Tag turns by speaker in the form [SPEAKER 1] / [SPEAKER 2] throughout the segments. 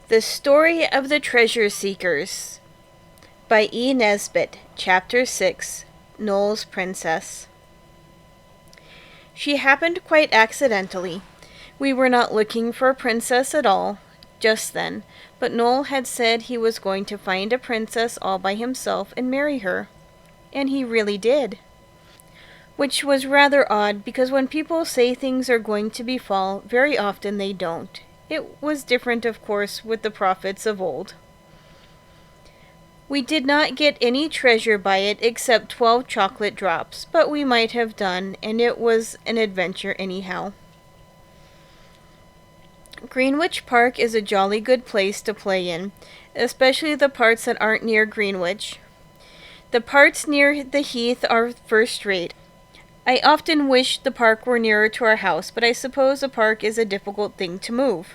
[SPEAKER 1] The Story of the Treasure Seekers by E. Nesbit, Chapter 6, Noel's Princess. She happened quite accidentally. We were not looking for a princess at all, just then, but Noel had said he was going to find a princess all by himself and marry her. And he really did. Which was rather odd, because when people say things are going to befall, very often they don't. It was different, of course, with the prophets of old. We did not get any treasure by it except 12 chocolate drops, but we might have done, and it was an adventure anyhow. Greenwich Park is a jolly good place to play in, especially the parts that aren't near Greenwich. The parts near the heath are first rate. I often wish the park were nearer to our house, but I suppose a park is a difficult thing to move.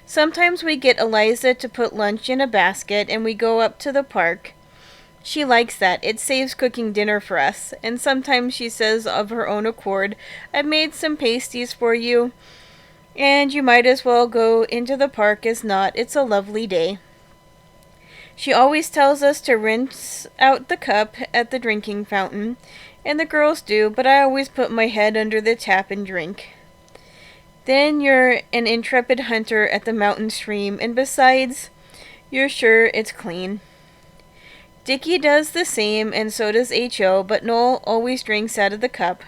[SPEAKER 1] Sometimes we get Eliza to put lunch in a basket and we go up to the park. She likes that. It saves cooking dinner for us. And sometimes she says of her own accord, "I've made some pasties for you, and you might as well go into the park as not. It's a lovely day." She always tells us to rinse out the cup at the drinking fountain, and the girls do, but I always put my head under the tap and drink. Then you're an intrepid hunter at the mountain stream, and besides, you're sure it's clean. Dickie does the same, and so does H.O., but Noel always drinks out of the cup.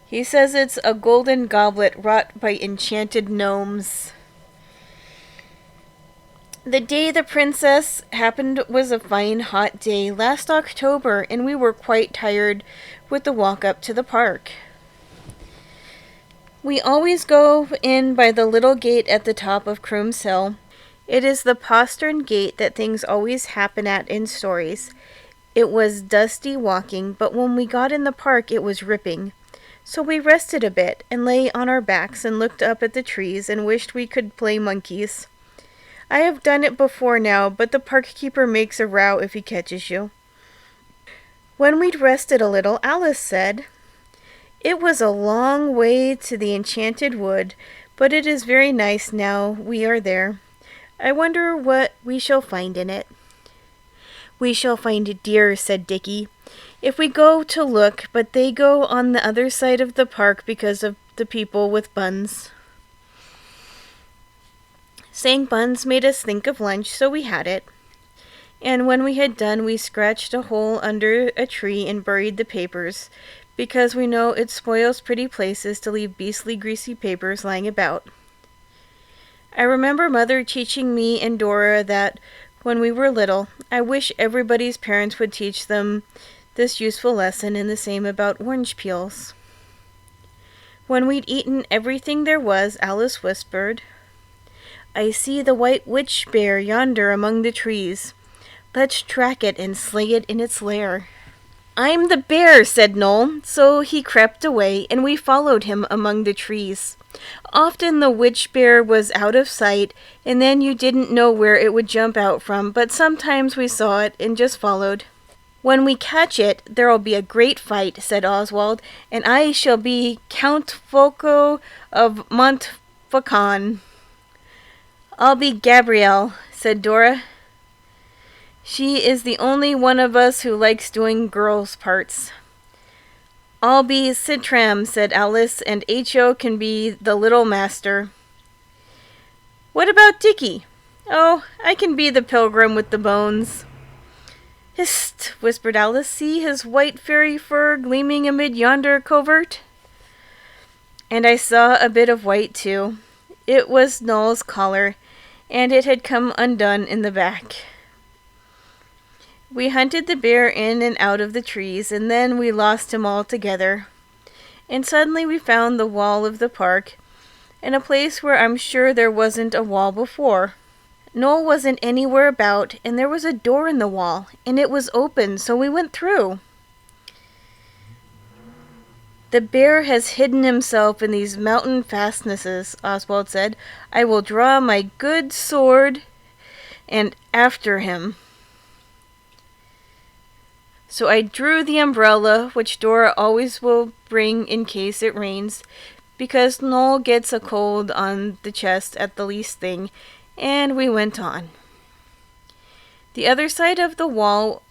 [SPEAKER 1] He says it's a golden goblet wrought by enchanted gnomes. The day the princess happened was a fine hot day last October, and we were quite tired with the walk up to the park. We always go in by the little gate at the top of Croom's Hill. It is the postern gate that things always happen at in stories. It was dusty walking, but when we got in the park it was ripping. So we rested a bit and lay on our backs and looked up at the trees and wished we could play monkeys. I have done it before now, but the park keeper makes a row if he catches you. When we'd rested a little, Alice said, "It was a long way to the enchanted wood, but it is very nice now we are there. I wonder what we shall find in it." "We shall find deer," said Dickie, "if we go to look, but they go on the other side of the park because of the people with buns." Saying buns made us think of lunch, so we had it. And when we had done, we scratched a hole under a tree and buried the papers, because we know it spoils pretty places to leave beastly greasy papers lying about. I remember Mother teaching me and Dora that, when we were little, I wish everybody's parents would teach them this useful lesson, and the same about orange peels. When we'd eaten everything there was, Alice whispered, "I see the white witch bear yonder among the trees. Let's track it and slay it in its lair." "I'm the bear," said Noel, so he crept away, and we followed him among the trees. Often the witch bear was out of sight, and then you didn't know where it would jump out from, but sometimes we saw it and just followed. "When we catch it, there'll be a great fight," said Oswald, "and I shall be Count Folko of Montfaucon." "I'll be Gabrielle," said Dora. "She is the only one of us who likes doing girls' parts." "I'll be Sintram," said Alice, "and H.O. can be the little master." "What about Dickie?" "Oh, I can be the pilgrim with the bones." "Hist!" whispered Alice. "See his white fairy fur gleaming amid yonder covert?" And I saw a bit of white too. It was Noel's collar, and it had come undone in the back. We hunted the bear in and out of the trees, and then we lost him altogether. And suddenly we found the wall of the park, in a place where I'm sure there wasn't a wall before. Noel wasn't anywhere about, and there was a door in the wall, and it was open, so we went through. "The bear has hidden himself in these mountain fastnesses," Oswald said. "I will draw my good sword and after him." So I drew the umbrella, which Dora always will bring in case it rains, because Noel gets a cold on the chest at the least thing, And we went on. The other side of the wall,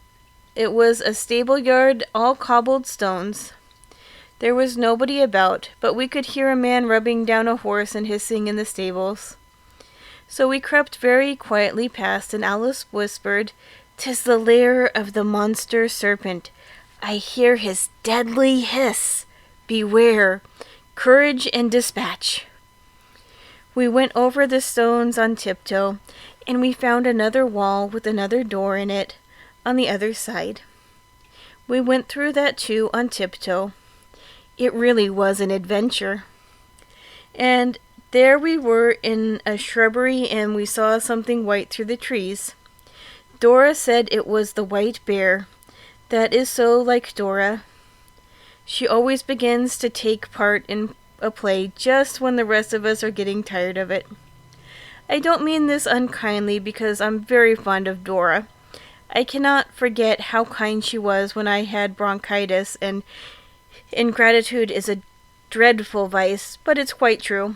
[SPEAKER 1] it was a stable yard, all cobbled stones. There was nobody about, but we could hear a man rubbing down a horse and hissing in the stables. So we crept very quietly past, and Alice whispered, "'Tis the lair of the monster serpent. I hear his deadly hiss. Beware! Courage and dispatch!" We went over the stones on tiptoe, and we found another wall with another door in it on the other side. We went through that too on tiptoe. It really was an adventure. And there we were in a shrubbery, and we saw something white through the trees. Dora said it was the white bear. That is so like Dora. She always begins to take part in a play just when the rest of us are getting tired of it. I don't mean this unkindly, because I'm very fond of Dora. I cannot forget how kind she was when I had bronchitis, and ingratitude is a dreadful vice, but it's quite true.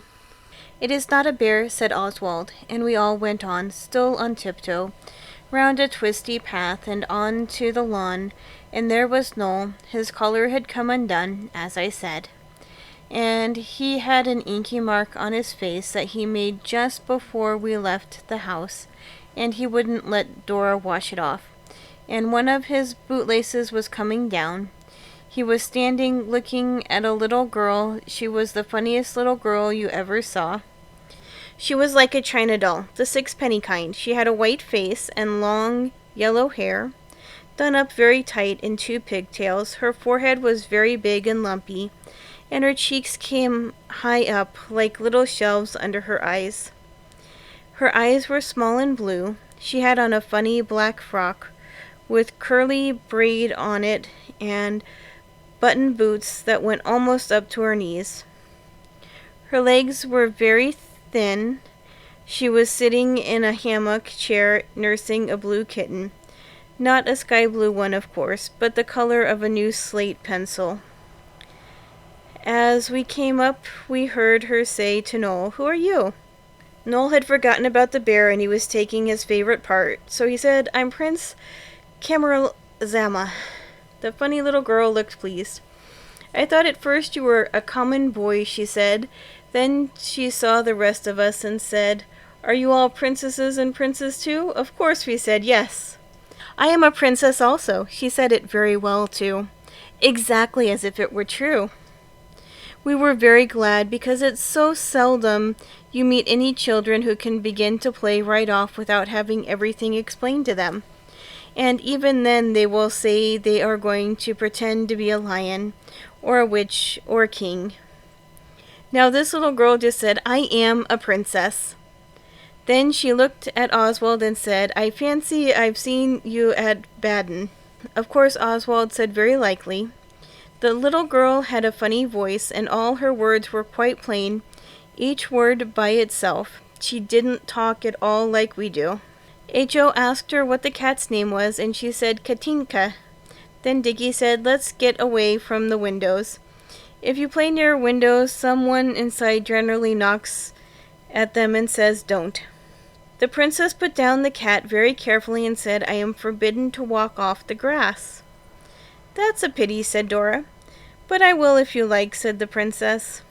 [SPEAKER 1] "It is not a bear," said Oswald, and we all went on, still on tiptoe, round a twisty path and on to the lawn, and there was Noel. His collar had come undone, as I said, and he had an inky mark on his face that he made just before we left the house, and he wouldn't let Dora wash it off, and one of his bootlaces was coming down. He was standing looking at a little girl. She was the funniest little girl you ever saw. She was like a china doll, the sixpenny kind. She had a white face and long yellow hair, done up very tight in two pigtails. Her forehead was very big and lumpy, and her cheeks came high up like little shelves under her eyes. Her eyes were small and blue. She had on a funny black frock with curly braid on it and button boots that went almost up to her knees. Her legs were very thin. She was sitting in a hammock chair nursing a blue kitten. Not a sky blue one, of course, but the color of a new slate pencil. As we came up, we heard her say to Noel, "Who are you?" Noel had forgotten about the bear, and he was taking his favorite part, so he said, "I'm Prince Camaralzaman." The funny little girl looked pleased. "I thought at first you were a common boy," she said. Then she saw the rest of us and said, "Are you all princesses and princes too?" Of course we said yes. "I am a princess also." She said it very well too, exactly as if it were true. We were very glad, because it's so seldom you meet any children who can begin to play right off without having everything explained to them. And even then they will say they are going to pretend to be a lion, or a witch, or a king. Now this little girl just said, "I am a princess." Then she looked at Oswald and said, "I fancy I've seen you at Baden." Of course Oswald said very likely. The little girl had a funny voice, and all her words were quite plain, each word by itself. She didn't talk at all like we do. H.O. asked her what the cat's name was, and she said Katinka. Then Dickie said, "Let's get away from the windows. If you play near windows, someone inside generally knocks at them and says, 'Don't.'" The princess put down the cat very carefully and said, "I am forbidden to walk off the grass." "That's a pity," said Dora. "But I will if you like," said the princess.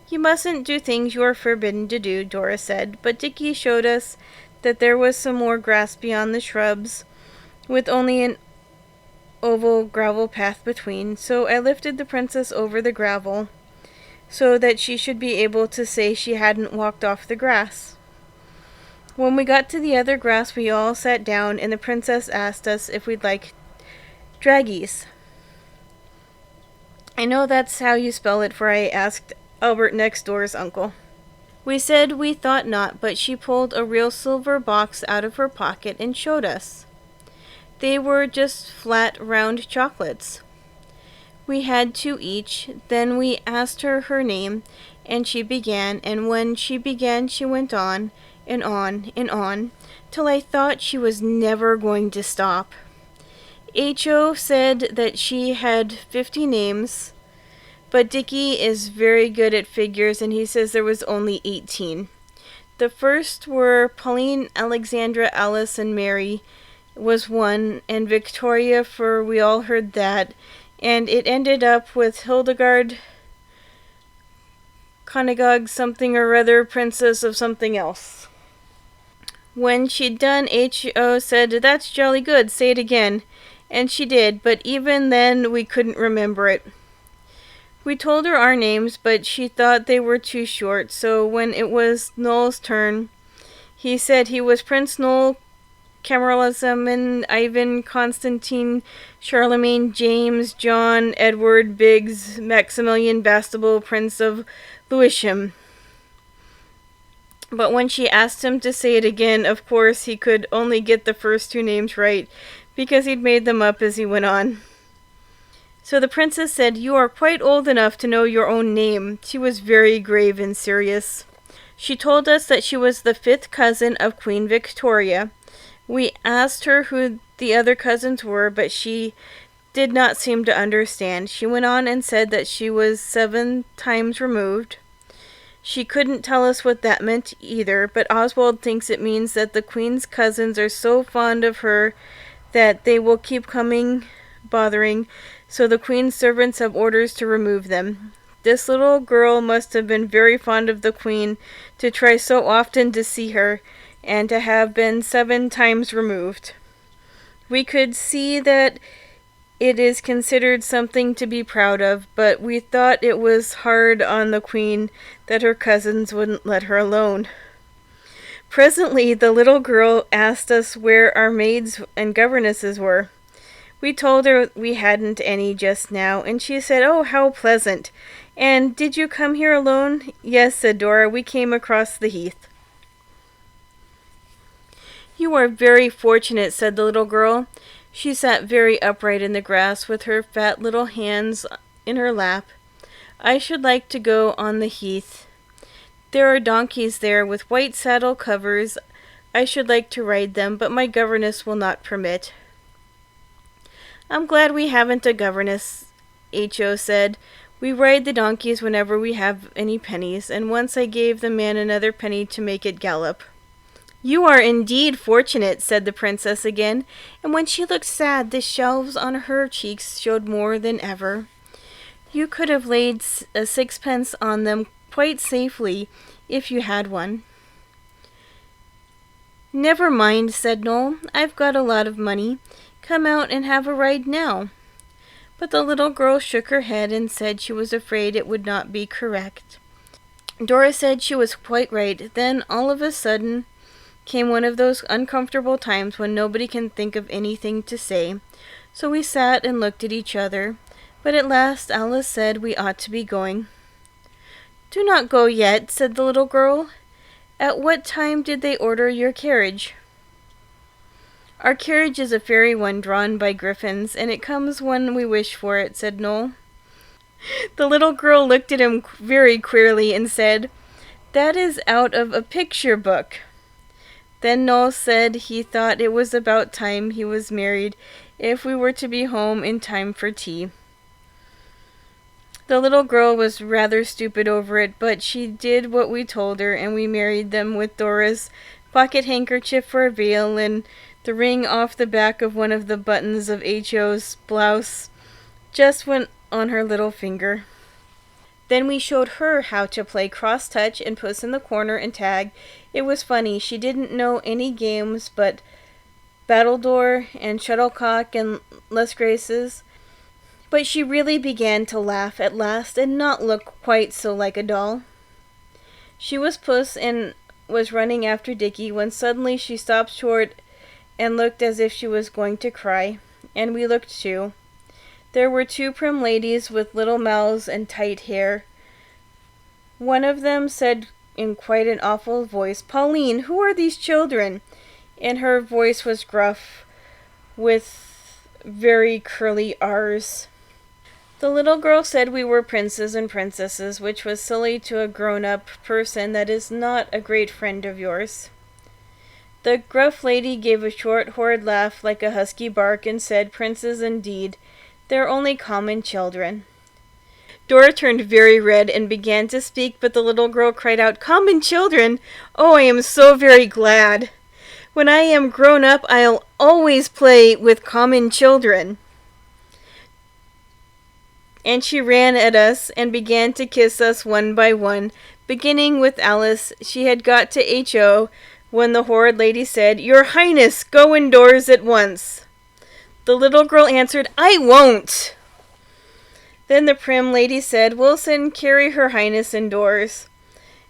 [SPEAKER 1] "You mustn't do things you are forbidden to do," Dora said, but Dickie showed us that there was some more grass beyond the shrubs, with only an oval gravel path between, so I lifted the princess over the gravel, so that she should be able to say she hadn't walked off the grass. When we got to the other grass, we all sat down, and the princess asked us if we'd like draggies. I know that's how you spell it, for I asked Albert next door's uncle. We said we thought not, but she pulled a real silver box out of her pocket and showed us. They were just flat, round chocolates. We had two each. Then we asked her her name, and she began, and when she began she went on, and on, and on, till I thought she was never going to stop. H.O. said that she had 50 names, but Dickie is very good at figures, and he says there was only 18. The first were Pauline, Alexandra, Alice, and Mary was one, and Victoria, for we all heard that, and it ended up with Hildegard, Conagog something or other, princess of something else. When she'd done, H.O. said, "That's jolly good, say it again." And she did, but even then we couldn't remember it. We told her our names, but she thought they were too short, so when it was Noel's turn, he said he was Prince Noel Camaralzaman, Ivan, Constantine, Charlemagne, James, John, Edward, Biggs, Maximilian Bastable, Prince of Lewisham. But when she asked him to say it again, of course he could only get the first two names right, because he'd made them up as he went on. So the princess said, "You are quite old enough to know your own name." She was very grave and serious. She told us that she was the 5th cousin of Queen Victoria. We asked her who the other cousins were, but she did not seem to understand. She went on and said that she was 7 times removed. She couldn't tell us what that meant either, but Oswald thinks it means that the Queen's cousins are so fond of her that they will keep coming bothering, so the Queen's servants have orders to remove them. This little girl must have been very fond of the Queen to try so often to see her, and to have been 7 times removed. We could see that it is considered something to be proud of, but we thought it was hard on the Queen that her cousins wouldn't let her alone. Presently the little girl asked us where our maids and governesses were. We told her we hadn't any just now, and she said, "Oh, how pleasant. And did you come here alone?" "Yes," said Dora, "we came across the heath." "You are very fortunate," said the little girl. She sat very upright in the grass with her fat little hands in her lap. "I should like to go on the heath. There are donkeys there with white saddle covers. I should like to ride them, but my governess will not permit." "I'm glad we haven't a governess," H.O. said. "We ride the donkeys whenever we have any pennies, and once I gave the man another penny to make it gallop." "You are indeed fortunate," said the princess again, and when she looked sad, the shelves on her cheeks showed more than ever. "You could have laid a 6pence on them quite safely, if you had one." "Never mind," said Noel. "I've got a lot of money. Come out and have a ride now." But the little girl shook her head and said she was afraid it would not be correct. Dora said she was quite right. Then, all of a sudden, came one of those uncomfortable times when nobody can think of anything to say. So we sat and looked at each other. But at last Alice said we ought to be going. "Do not go yet," said the little girl. "At what time did they order your carriage?" "Our carriage is a fairy one drawn by griffins, and it comes when we wish for it," said Noel. The little girl looked at him very queerly and said, "That is out of a picture book." Then Noel said he thought it was about time he was married if we were to be home in time for tea. The little girl was rather stupid over it, but she did what we told her, and we married them with Dora's pocket handkerchief for a veil and the ring off the back of one of the buttons of H.O.'s blouse just went on her little finger. Then we showed her how to play cross-touch and puss in the corner and tag. It was funny. She didn't know any games but battledore and shuttlecock and Les Graces. But she really began to laugh at last and not look quite so like a doll. She was Puss and was running after Dickie when suddenly she stopped short and looked as if she was going to cry. And we looked too. There were 2 prim ladies with little mouths and tight hair. One of them said in quite an awful voice, "Pauline, who are these children?" And her voice was gruff, with very curly R's. The little girl said we were princes and princesses, which was silly to a grown-up person that is not a great friend of yours. The gruff lady gave a short, horrid laugh like a husky bark and said, "Princes indeed. They're only common children." Dora turned very red and began to speak, but the little girl cried out, "Common children! Oh, I am so very glad! When I am grown up, I'll always play with common children." And she ran at us and began to kiss us one by one, beginning with Alice. She had got to H.O. when the horrid lady said, "Your Highness, go indoors at once." The little girl answered, "I won't." Then the prim lady said, "Wilson, carry her Highness indoors."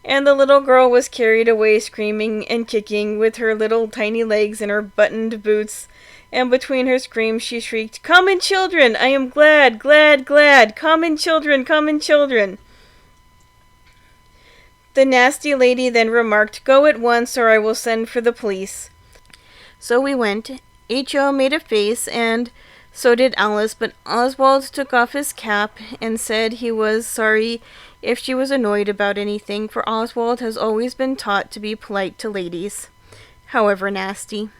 [SPEAKER 1] And the little girl was carried away screaming and kicking with her little tiny legs in her buttoned boots, and between her screams she shrieked, "Common children! I am glad, glad, glad! Common children, common children!" The nasty lady then remarked, "Go at once or I will send for the police." So we went. H.O. made a face, and so did Alice, but Oswald took off his cap and said he was sorry if she was annoyed about anything, for Oswald has always been taught to be polite to ladies, however nasty.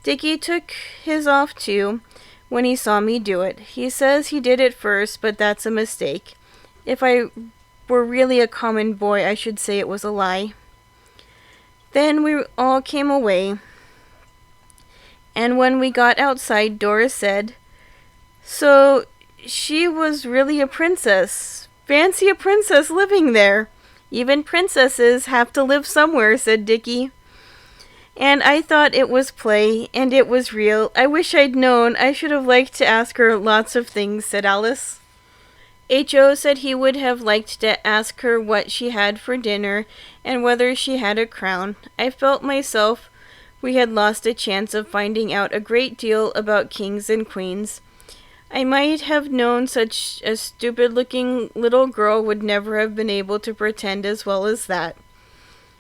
[SPEAKER 1] Dickie took his off too when he saw me do it. He says he did it first, but that's a mistake. If I were really a common boy, I should say it was a lie. Then we all came away, and when we got outside, Dora said, "So she was really a princess. Fancy a princess living there. Even princesses have to live somewhere," said Dickie. "And I thought it was play, and it was real. I wish I'd known. I should have liked to ask her lots of things," said Alice. H.O. said he would have liked to ask her what she had for dinner, and whether she had a crown. I felt myself we had lost a chance of finding out a great deal about kings and queens. I might have known such a stupid-looking little girl would never have been able to pretend as well as that.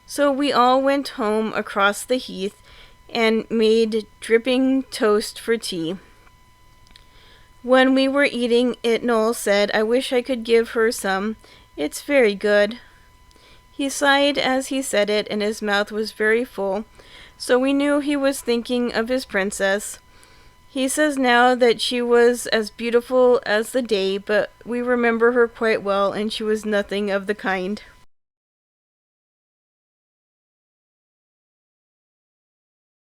[SPEAKER 1] So we all went home across the heath and made dripping toast for tea. When we were eating it, Noel said, "I wish I could give her some. It's very good." He sighed as he said it, and his mouth was very full, so we knew he was thinking of his princess. He says now that she was as beautiful as the day, but we remember her quite well, and she was nothing of the kind.